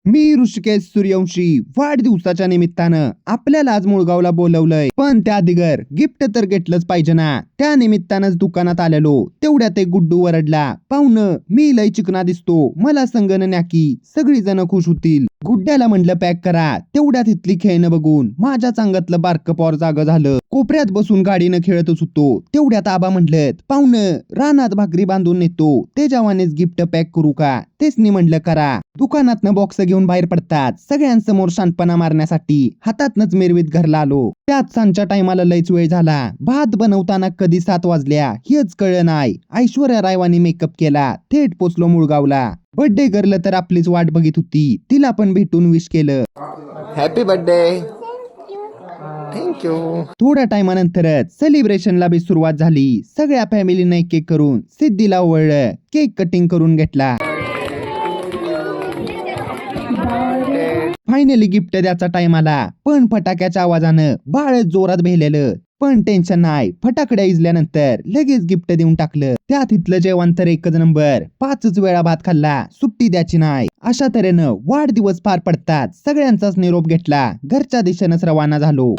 मी ऋषिकेश सूर्यवंशी वाढदिवसाच्या निमित्तानं आपल्याला आज मुळगावला बोलवलंय, पण त्या दिगर गिफ्ट तर घेतलंच पाहिजे ना. त्या निमित्तानंच दुकानात आलेलो, तेवढ्यात एक गुड्डू वरडला, पाहुणं मी लय चिकना दिसतो, मला संगन न्या की. सगळी जण खुश होतील. गुड्ड्याला म्हणलं पॅक करा. तेवढ्यात इथली खेळणं बघून माझ्या चांगतलं बारकं पॉर जागं झालं. कोपऱ्यात बसून गाडीनं खेळतच होतो. तेवढ्यात आबा म्हणलं, पाहुणं रानात भाकरी बांधून नेतो, ते जवानेच गिफ्ट पॅक करू का. तेचनी म्हणलं करा. दुकानातनं बॉक्स घेऊन बाहेर पडतात. सगळ्यांसमोर शांतपणा मारण्यासाठी हातातनच मिरवीत घरला आलो. त्यात सांच्या टायमाला लयच वेळ झाला. भात बनवताना कधी 7 वाजल्या हेच कळलं नाही. ऐश्वर्या रायवानी मेकअप केला. थेट पोचलो मुळगावला. बर्थडे गर्ल तर आपलीच वाट बघित होती. तिला पण भेटून विश केलं. Happy birthday. थँक्यू. थोड्या टायमानंतरच सेलिब्रेशनला बी सुरुवात झाली. सगळ्या फॅमिलीने एक केक करून सिद्धीला ओवळलं. केक कटिंग करून घेतला. फायनली गिफ्ट द्यायचा टाइम आला, पण फटाक्याच्या आवाजानं बाळच जोरात भेलेलं. पण टेन्शन नाही, फटाकड्या इजल्यानंतर लगेच गिफ्ट देऊन टाकलं. त्यात इथलं जेवण तर एकच नंबर. 5 वेळा भात खाल्ला, सुट्टी द्यायची नाही. अशा तऱ्हेनं वाढदिवस पार पडतात. सगळ्यांचाच निरोप घेतला. घरच्या दिशेनंच रवाना झालो.